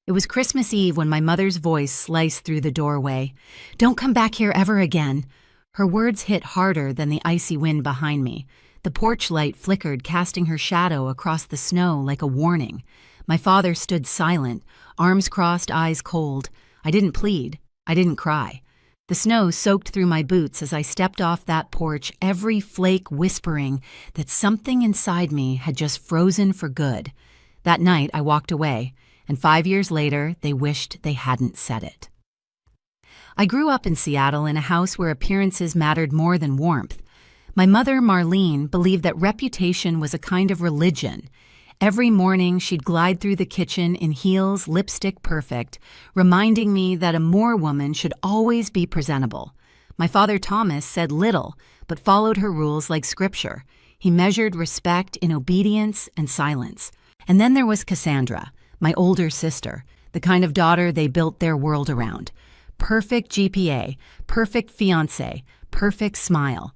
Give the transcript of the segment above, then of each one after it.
It was Christmas Eve when my mother's voice sliced through the doorway. "Don't come back here ever again." Her words hit harder than the icy wind behind me. The porch light flickered, casting her shadow across the snow like a warning. My father stood silent, arms crossed, eyes cold. I didn't plead. I didn't cry. The snow soaked through my boots as I stepped off that porch, every flake whispering that something inside me had just frozen for good. That night, I walked away, and 5 years later, they wished they hadn't said it. I grew up in Seattle in a house where appearances mattered more than warmth. My mother, Marlene, believed that reputation was a kind of religion. Every morning, she'd glide through the kitchen in heels, lipstick perfect, reminding me that a Moore woman should always be presentable. My father, Thomas, said little, but followed her rules like scripture. He measured respect in obedience and silence. And then there was Cassandra, my older sister, the kind of daughter they built their world around. Perfect GPA, perfect fiancé, perfect smile.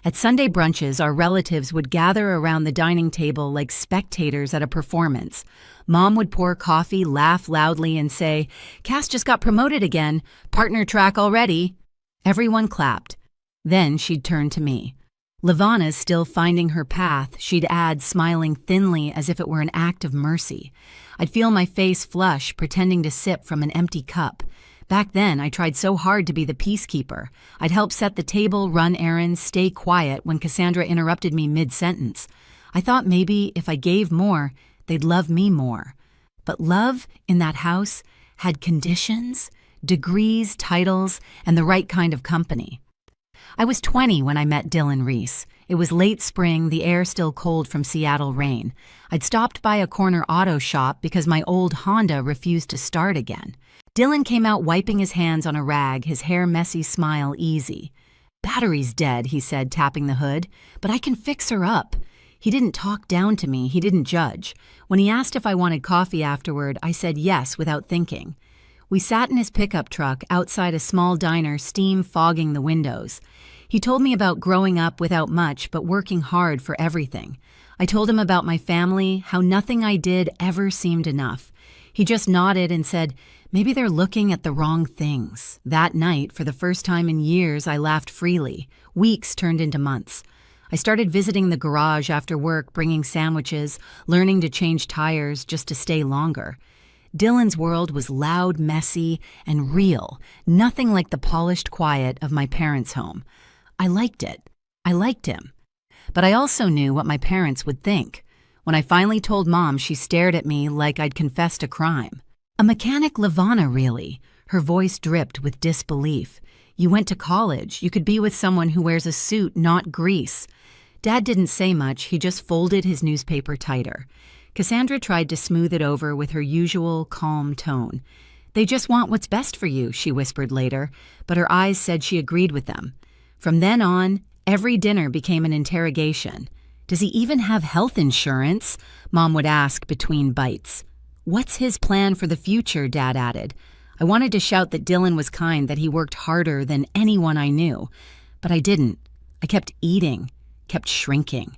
At Sunday brunches, our relatives would gather around the dining table like spectators at a performance. Mom would pour coffee, laugh loudly, and say, "Cass just got promoted again. Partner track already." Everyone clapped. Then she'd turn to me. "Lavana's still finding her path," she'd add, smiling thinly as if it were an act of mercy. I'd feel my face flush, pretending to sip from an empty cup. Back then, I tried so hard to be the peacekeeper. I'd help set the table, run errands, stay quiet when Cassandra interrupted me mid-sentence. I thought maybe if I gave more, they'd love me more. But love in that house had conditions, degrees, titles, and the right kind of company. I was 20 when I met Dylan Reese. It was late spring, the air still cold from Seattle rain. I'd stopped by a corner auto shop because my old Honda refused to start again. Dylan came out wiping his hands on a rag, his hair messy, smile easy. "Battery's dead," he said, tapping the hood, "but I can fix her up." He didn't talk down to me, he didn't judge. When he asked if I wanted coffee afterward, I said yes without thinking. We sat in his pickup truck outside a small diner, steam fogging the windows. He told me about growing up without much but working hard for everything. I told him about my family, how nothing I did ever seemed enough. He just nodded and said, "Maybe they're looking at the wrong things." That night, for the first time in years, I laughed freely. Weeks turned into months. I started visiting the garage after work, bringing sandwiches, learning to change tires just to stay longer. Dylan's world was loud, messy, and real, nothing like the polished quiet of my parents' home. I liked it. I liked him. But I also knew what my parents would think. When I finally told Mom, she stared at me like I'd confessed a crime. "A mechanic, Lavana, really?" Her voice dripped with disbelief. "You went to college. You could be with someone who wears a suit, not grease." Dad didn't say much. He just folded his newspaper tighter. Cassandra tried to smooth it over with her usual calm tone. "They just want what's best for you," she whispered later, but her eyes said she agreed with them. From then on, every dinner became an interrogation. "Does he even have health insurance?" Mom would ask between bites. "What's his plan for the future?" Dad added. I wanted to shout that Dylan was kind, that he worked harder than anyone I knew, but I didn't. I kept eating, kept shrinking.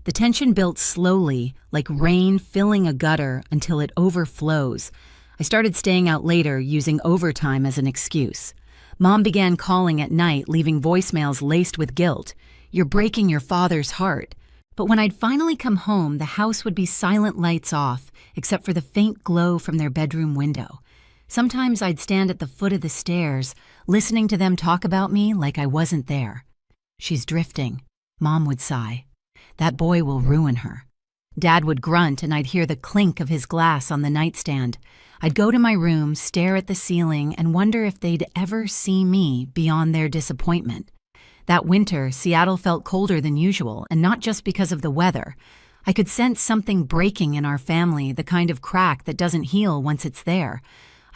The tension built slowly, like rain filling a gutter until it overflows. I started staying out later, using overtime as an excuse. Mom began calling at night, leaving voicemails laced with guilt. "You're breaking your father's heart." But when I'd finally come home, the house would be silent, lights off, except for the faint glow from their bedroom window. Sometimes I'd stand at the foot of the stairs, listening to them talk about me like I wasn't there. "She's drifting," Mom would sigh. "That boy will ruin her." Dad would grunt, and I'd hear the clink of his glass on the nightstand. I'd go to my room, stare at the ceiling, and wonder if they'd ever see me beyond their disappointment. That winter, Seattle felt colder than usual, and not just because of the weather. I could sense something breaking in our family, the kind of crack that doesn't heal once it's there.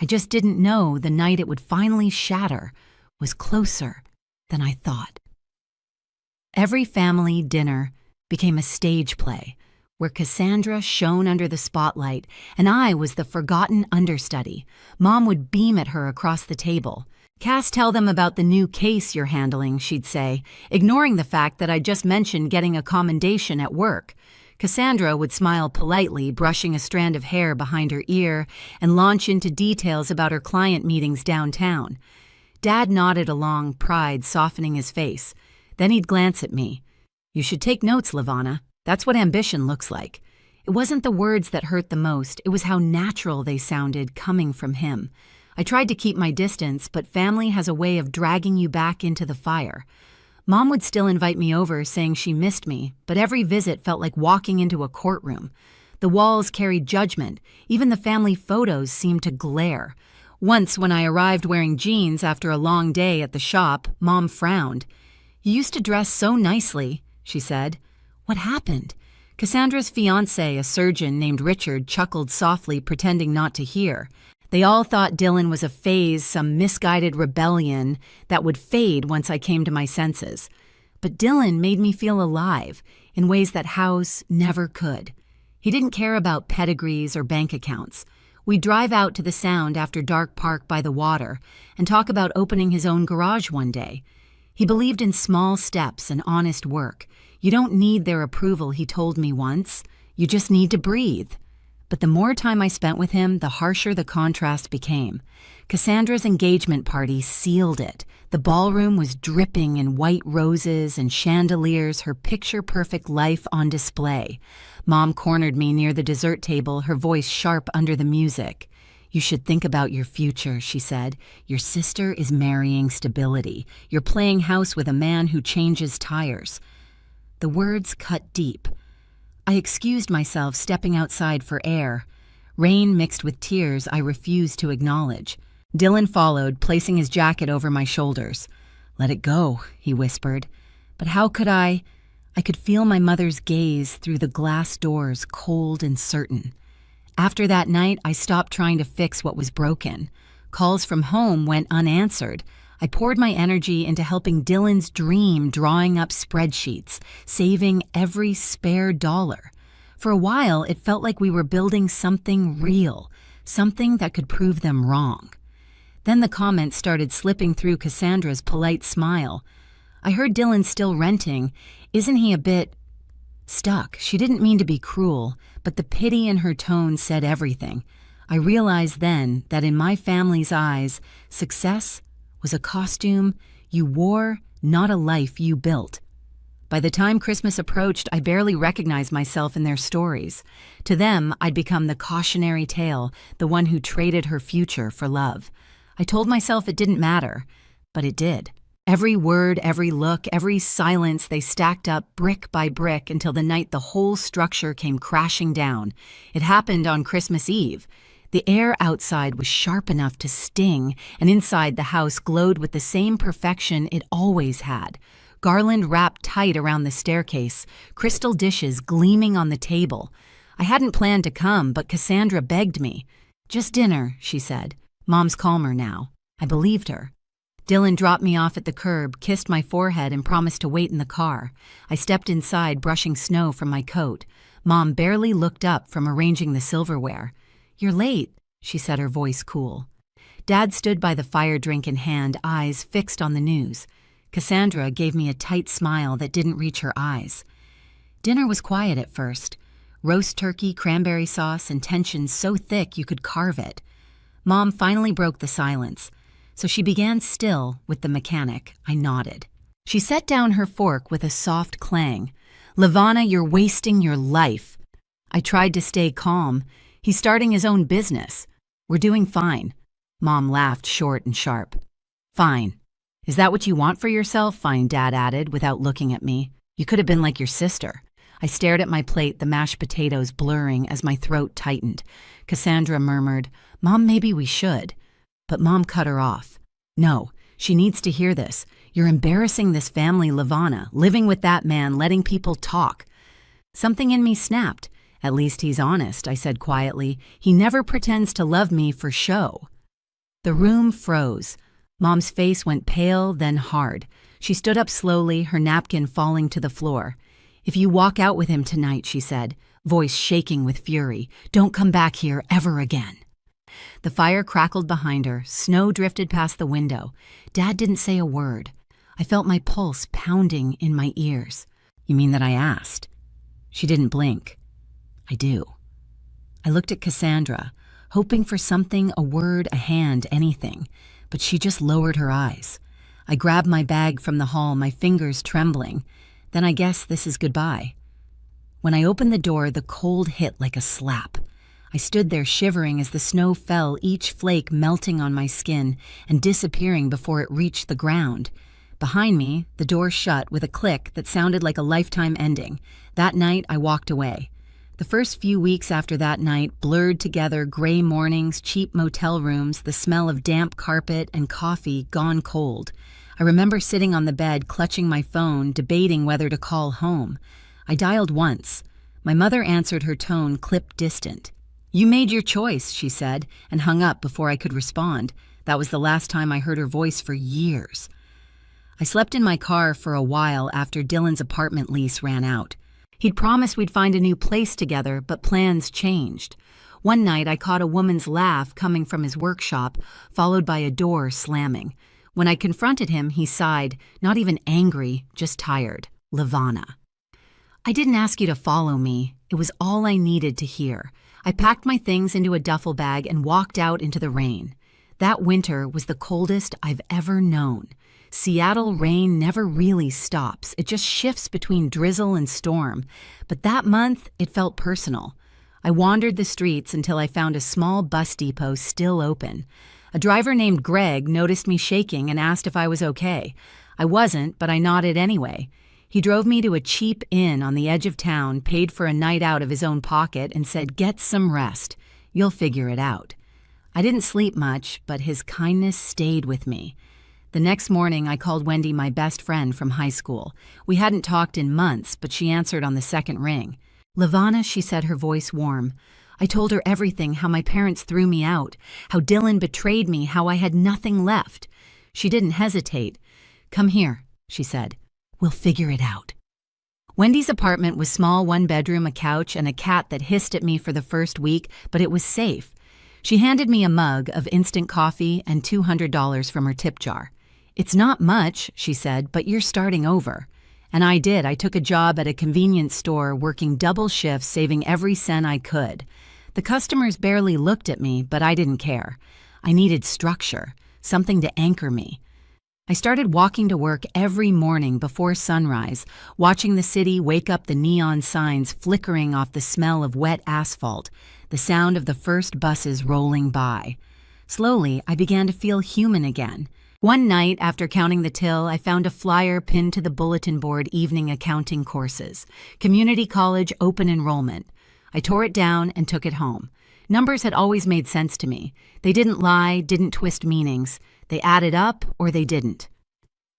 I just didn't know the night it would finally shatter was closer than I thought. Every family dinner became a stage play, where Cassandra shone under the spotlight, and I was the forgotten understudy. Mom would beam at her across the table. "Cass, tell them about the new case you're handling," she'd say, ignoring the fact that I just mentioned getting a commendation at work. Cassandra would smile politely, brushing a strand of hair behind her ear, and launch into details about her client meetings downtown. Dad nodded along, pride softening his face. Then he'd glance at me. "You should take notes, Lavana. That's what ambition looks like." It wasn't the words that hurt the most, it was how natural they sounded coming from him. I tried to keep my distance, but family has a way of dragging you back into the fire. Mom would still invite me over, saying she missed me, but every visit felt like walking into a courtroom. The walls carried judgment, even the family photos seemed to glare. Once, when I arrived wearing jeans after a long day at the shop, Mom frowned. "You used to dress so nicely," she said. "What happened?" Cassandra's fiancé, a surgeon named Richard, chuckled softly, pretending not to hear. They all thought Dylan was a phase, some misguided rebellion that would fade once I came to my senses. But Dylan made me feel alive in ways that House never could. He didn't care about pedigrees or bank accounts. We'd drive out to the Sound after dark park by the water and talk about opening his own garage one day. He believed in small steps and honest work. You don't need their approval, he told me once. You just need to breathe. But the more time I spent with him, the harsher the contrast became. Cassandra's engagement party sealed it. The ballroom was dripping in white roses and chandeliers, her picture-perfect life on display. Mom cornered me near the dessert table, her voice sharp under the music. "You should think about your future," she said. "Your sister is marrying stability. You're playing house with a man who changes tires." The words cut deep. I excused myself, stepping outside for air. Rain mixed with tears I refused to acknowledge. Dylan followed, placing his jacket over my shoulders. "Let it go," he whispered. But how could I? I could feel my mother's gaze through the glass doors, cold and certain. After that night, I stopped trying to fix what was broken. Calls from home went unanswered. I poured my energy into helping Dylan's dream, drawing up spreadsheets, saving every spare dollar. For a while, it felt like we were building something real, something that could prove them wrong. Then the comments started slipping through Cassandra's polite smile. I heard Dylan still renting. "Isn't he a bit..." Stuck. She didn't mean to be cruel, but the pity in her tone said everything. I realized then that in my family's eyes, success was a costume you wore, not a life you built. By the time Christmas approached, I barely recognized myself in their stories. To them, I'd become the cautionary tale, the one who traded her future for love. I told myself it didn't matter, but it did. Every word, every look, every silence, they stacked up brick by brick until the night the whole structure came crashing down. It happened on Christmas Eve. The air outside was sharp enough to sting, and inside the house glowed with the same perfection it always had. Garland wrapped tight around the staircase, crystal dishes gleaming on the table. I hadn't planned to come, but Cassandra begged me. "Just dinner," she said. "Mom's calmer now." I believed her. Dylan dropped me off at the curb, kissed my forehead, and promised to wait in the car. I stepped inside, brushing snow from my coat. Mom barely looked up from arranging the silverware. "You're late," she said, her voice cool. Dad stood by the fire, drink in hand, eyes fixed on the news. Cassandra gave me a tight smile that didn't reach her eyes. Dinner was quiet at first. Roast turkey, cranberry sauce, and tension so thick you could carve it. Mom finally broke the silence. So she began still with the mechanic. I nodded. She set down her fork with a soft clang. "Lavana, you're wasting your life." I tried to stay calm. "He's starting his own business. We're doing fine." Mom laughed short and sharp. "Fine. Is that what you want for yourself?" Fine, Dad added without looking at me. "You could have been like your sister." I stared at my plate, the mashed potatoes blurring as my throat tightened. Cassandra murmured, "Mom, maybe we should." But Mom cut her off. "No, she needs to hear this. You're embarrassing this family, Lavana, living with that man, letting people talk." Something in me snapped. "At least he's honest," I said quietly. "He never pretends to love me for show." The room froze. Mom's face went pale, then hard. She stood up slowly, her napkin falling to the floor. "If you walk out with him tonight," she said, voice shaking with fury, "don't come back here ever again." The fire crackled behind her, snow drifted past the window. Dad didn't say a word. I felt my pulse pounding in my ears. "You mean that I asked?" She didn't blink. I do. I looked at Cassandra, hoping for something, a word, a hand, anything, but she just lowered her eyes. I grabbed my bag from the hall, my fingers trembling. Then I guess this is goodbye. When I opened the door, the cold hit like a slap. I stood there shivering as the snow fell, each flake melting on my skin and disappearing before it reached the ground. Behind me, the door shut with a click that sounded like a lifetime ending. That night, I walked away. The first few weeks after that night blurred together: gray mornings, cheap motel rooms, the smell of damp carpet, and coffee gone cold. I remember sitting on the bed, clutching my phone, debating whether to call home. I dialed once. My mother answered, her tone clipped distant. "You made your choice," she said, and hung up before I could respond. That was the last time I heard her voice for years. I slept in my car for a while after Dylan's apartment lease ran out. He'd promised we'd find a new place together, but plans changed. One night I caught a woman's laugh coming from his workshop, followed by a door slamming. When I confronted him, he sighed, not even angry, just tired. "Lavana." "I didn't ask you to follow me." It was all I needed to hear. I packed my things into a duffel bag and walked out into the rain. That winter was the coldest I've ever known. Seattle rain never really stops. It just shifts between drizzle and storm. But that month, it felt personal. I wandered the streets until I found a small bus depot still open. A driver named Greg noticed me shaking and asked if I was okay. I wasn't, but I nodded anyway. He drove me to a cheap inn on the edge of town, paid for a night out of his own pocket, and said, "Get some rest. You'll figure it out." I didn't sleep much, but his kindness stayed with me. The next morning, I called Wendy, my best friend from high school. We hadn't talked in months, but she answered on the second ring. "Lavana," she said, her voice warm. I told her everything, how my parents threw me out, how Dylan betrayed me, how I had nothing left. She didn't hesitate. "Come here," she said. "We'll figure it out." Wendy's apartment was small, one bedroom, a couch, and a cat that hissed at me for the first week, but it was safe. She handed me a mug of instant coffee and $200 from her tip jar. "It's not much," she said, "but you're starting over." And I did. I took a job at a convenience store, working double shifts, saving every cent I could. The customers barely looked at me, but I didn't care. I needed structure, something to anchor me. I started walking to work every morning before sunrise, watching the city wake up, the neon signs flickering off the smell of wet asphalt, the sound of the first buses rolling by. Slowly, I began to feel human again. One night, after counting the till, I found a flyer pinned to the bulletin board: evening accounting courses, community college open enrollment. I tore it down and took it home. Numbers had always made sense to me. They didn't lie, didn't twist meanings. They added up or they didn't.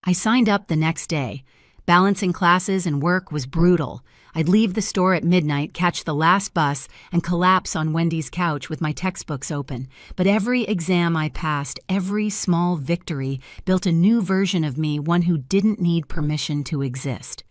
I signed up the next day. Balancing classes and work was brutal. I'd leave the store at midnight, catch the last bus, and collapse on Wendy's couch with my textbooks open. But every exam I passed, every small victory, built a new version of me, one who didn't need permission to exist.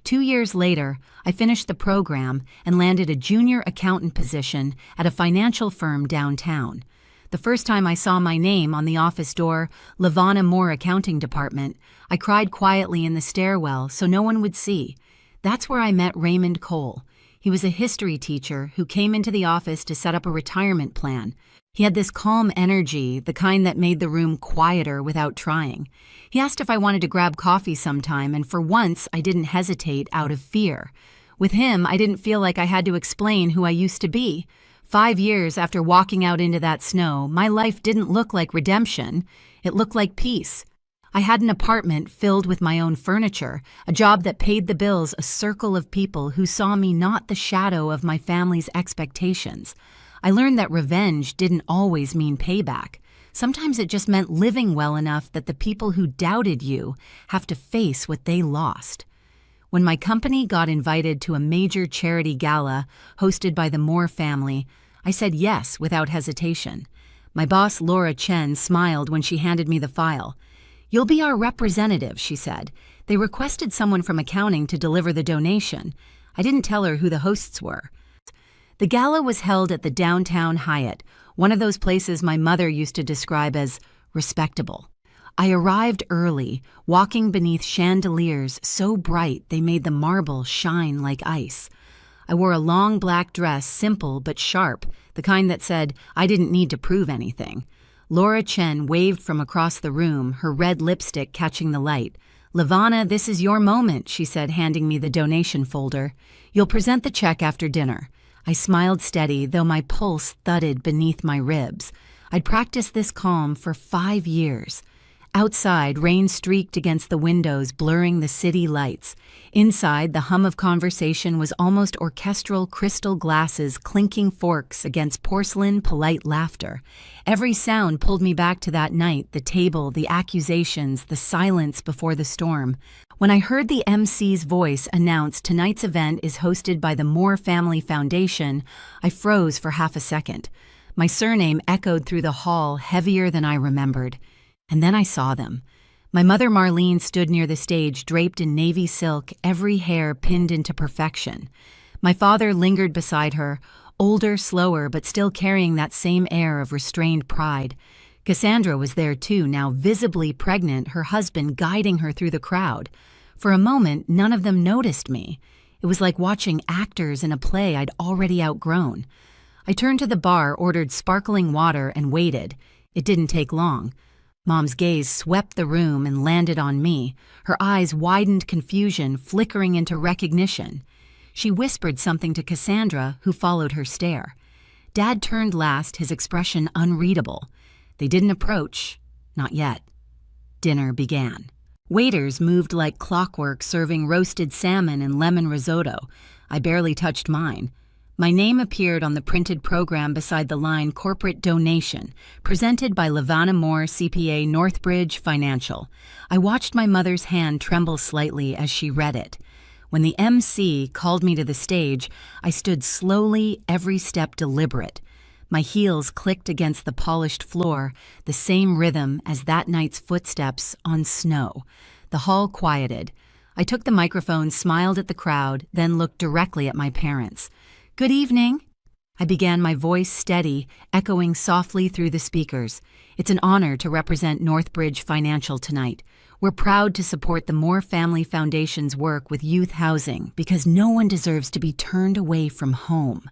2 years later, I finished the program and landed a junior accountant position at a financial firm downtown. The first time I saw my name on the office door, Lavana Moore Accounting Department, I cried quietly in the stairwell so no one would see. That's where I met Raymond Cole. He was a history teacher who came into the office to set up a retirement plan. He had this calm energy, the kind that made the room quieter without trying. He asked if I wanted to grab coffee sometime, and for once I didn't hesitate out of fear. With him, I didn't feel like I had to explain who I used to be. 5 years after walking out into that snow, my life didn't look like redemption. It looked like peace. I had an apartment filled with my own furniture, a job that paid the bills, a circle of people who saw me not the shadow of my family's expectations. I learned that revenge didn't always mean payback. Sometimes it just meant living well enough that the people who doubted you have to face what they lost. When my company got invited to a major charity gala hosted by the Moore family, I said yes without hesitation. My boss, Laura Chen, smiled when she handed me the file. "You'll be our representative," she said. They requested someone from accounting to deliver the donation. I didn't tell her who the hosts were. The gala was held at the downtown Hyatt, one of those places my mother used to describe as respectable. I arrived early, walking beneath chandeliers so bright they made the marble shine like ice. I wore a long black dress, simple but sharp, the kind that said I didn't need to prove anything. Laura Chen waved from across the room, her red lipstick catching the light. "Lavana, this is your moment," she said, handing me the donation folder. "You'll present the check after dinner." I smiled steady, though my pulse thudded beneath my ribs. I'd practiced this calm for 5 years. Outside, rain streaked against the windows, blurring the city lights. Inside, the hum of conversation was almost orchestral, crystal glasses clinking forks against porcelain, polite laughter. Every sound pulled me back to that night, the table, the accusations, the silence before the storm. When I heard the MC's voice announce tonight's event is hosted by the Moore Family Foundation, I froze for half a second. My surname echoed through the hall, heavier than I remembered. And then I saw them. My mother Marlene stood near the stage, draped in navy silk, every hair pinned into perfection. My father lingered beside her, older, slower, but still carrying that same air of restrained pride. Cassandra was there too, now visibly pregnant, her husband guiding her through the crowd. For a moment, none of them noticed me. It was like watching actors in a play I'd already outgrown. I turned to the bar, ordered sparkling water, and waited. It didn't take long. Mom's gaze swept the room and landed on me. Her eyes widened confusion, flickering into recognition. She whispered something to Cassandra, who followed her stare. Dad turned last, his expression unreadable. They didn't approach. Not yet. Dinner began. Waiters moved like clockwork, serving roasted salmon and lemon risotto. I barely touched mine. My name appeared on the printed program beside the line Corporate Donation, presented by Lavana Moore, CPA, Northbridge Financial. I watched my mother's hand tremble slightly as she read it. When the MC called me to the stage, I stood slowly, every step deliberate. My heels clicked against the polished floor, the same rhythm as that night's footsteps on snow. The hall quieted. I took the microphone, smiled at the crowd, then looked directly at my parents. "Good evening." I began, my voice steady, echoing softly through the speakers. "It's an honor to represent Northbridge Financial tonight. We're proud to support the Moore Family Foundation's work with youth housing because no one deserves to be turned away from home."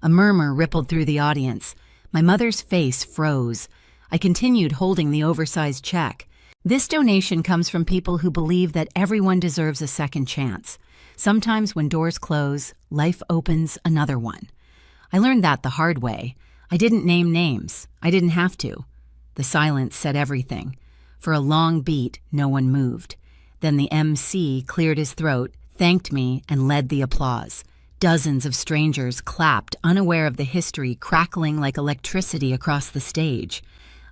A murmur rippled through the audience. My mother's face froze. I continued, holding the oversized check. "This donation comes from people who believe that everyone deserves a second chance. Sometimes when doors close, life opens another one." I learned that the hard way. I didn't name names. I didn't have to. The silence said everything. For a long beat, no one moved. Then the MC cleared his throat, thanked me, and led the applause. Dozens of strangers clapped, unaware of the history crackling like electricity across the stage.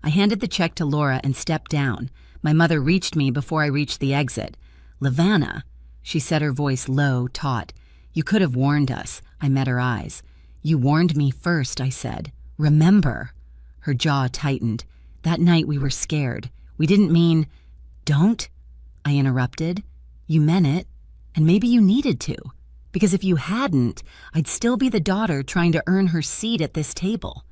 I handed the check to Laura and stepped down. My mother reached me before I reached the exit. "Lavana," she said, her voice low, taut. "You could have warned us." I met her eyes. "You warned me first," I said. "Remember." Her jaw tightened. "That night we were scared. We didn't mean—" "Don't," I interrupted. "You meant it, and maybe you needed to. Because if you hadn't, I'd still be the daughter trying to earn her seat at this table."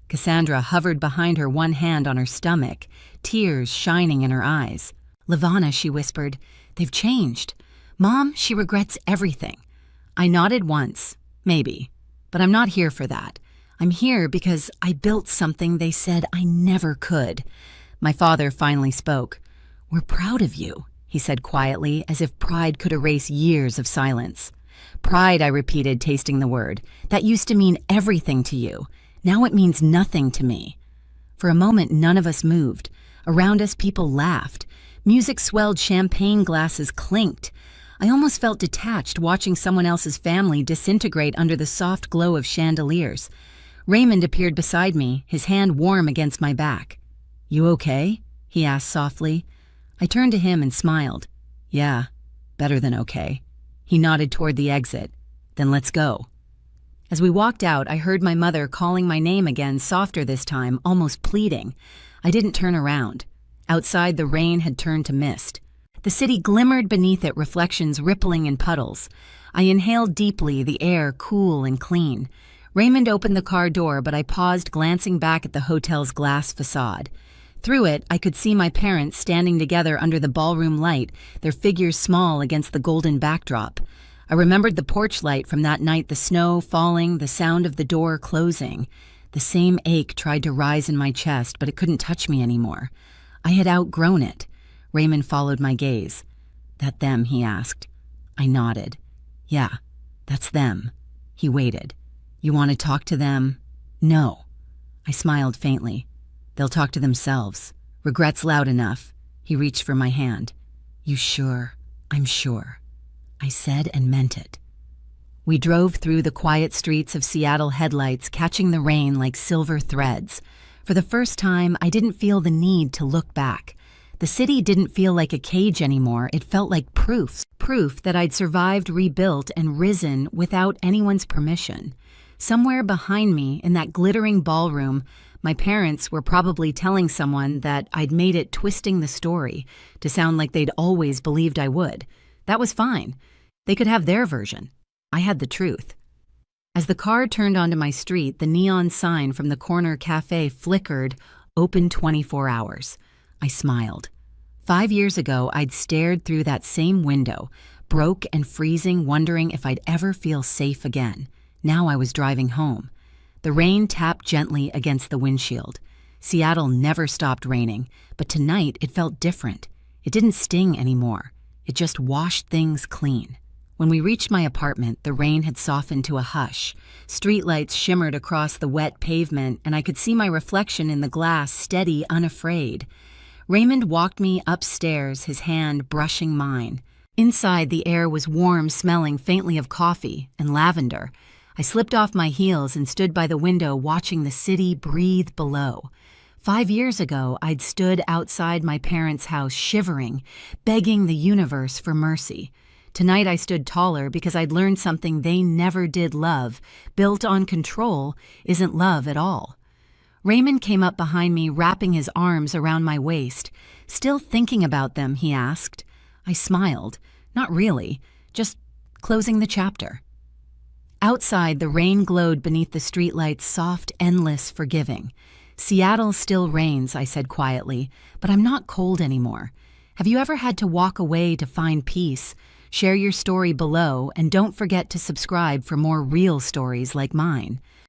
Cassandra hovered behind her, one hand on her stomach, tears shining in her eyes. "Lavana," she whispered, "they've changed. Mom, she regrets everything." I nodded once, maybe, but I'm not here for that. I'm here because I built something they said I never could. My father finally spoke. "We're proud of you," he said quietly, as if pride could erase years of silence. "Pride," I repeated, tasting the word. "That used to mean everything to you. Now it means nothing to me." For a moment, none of us moved. Around us, people laughed. Music swelled, champagne glasses clinked. I almost felt detached, watching someone else's family disintegrate under the soft glow of chandeliers. Raymond appeared beside me, his hand warm against my back. "You okay?" he asked softly. I turned to him and smiled. "Yeah, better than okay." He nodded toward the exit. "Then let's go." As we walked out, I heard my mother calling my name again, softer this time, almost pleading. I didn't turn around. Outside, the rain had turned to mist. The city glimmered beneath it, reflections rippling in puddles. I inhaled deeply, the air cool and clean. Raymond opened the car door, but I paused, glancing back at the hotel's glass facade. Through it, I could see my parents standing together under the ballroom light, their figures small against the golden backdrop. I remembered the porch light from that night, the snow falling, the sound of the door closing. The same ache tried to rise in my chest, but it couldn't touch me anymore. I had outgrown it. Raymond followed my gaze. "That them?" he asked. I nodded. "Yeah, that's them." He waited. "You want to talk to them?" "No." I smiled faintly. "They'll talk to themselves. Regret's loud enough." He reached for my hand. "You sure?" "I'm sure." I said and meant it. We drove through the quiet streets of Seattle, headlights catching the rain like silver threads. For the first time, I didn't feel the need to look back. The city didn't feel like a cage anymore. It felt like proof that I'd survived, rebuilt, and risen without anyone's permission. Somewhere behind me, in that glittering ballroom, my parents were probably telling someone that I'd made it, twisting the story to sound like they'd always believed I would. That was fine. They could have their version. I had the truth. As the car turned onto my street, the neon sign from the corner cafe flickered, "Open 24 hours." I smiled. 5 years ago, I'd stared through that same window, broke and freezing, wondering if I'd ever feel safe again. Now I was driving home. The rain tapped gently against the windshield. Seattle never stopped raining, but tonight it felt different. It didn't sting anymore. It just washed things clean. When we reached my apartment, the rain had softened to a hush. Streetlights shimmered across the wet pavement, and I could see my reflection in the glass, steady, unafraid. Raymond walked me upstairs, his hand brushing mine. Inside, the air was warm, smelling faintly of coffee and lavender. I slipped off my heels and stood by the window, watching the city breathe below. 5 years ago, I'd stood outside my parents' house, shivering, begging the universe for mercy. Tonight I stood taller because I'd learned something they never did: love, built on control, isn't love at all. Raymond came up behind me, wrapping his arms around my waist. "Still thinking about them?" he asked. I smiled. Not really, just closing the chapter. Outside, the rain glowed beneath the streetlights, soft, endless, forgiving. "Seattle still rains," I said quietly, "but I'm not cold anymore." Have you ever had to walk away to find peace? Share your story below, and don't forget to subscribe for more real stories like mine.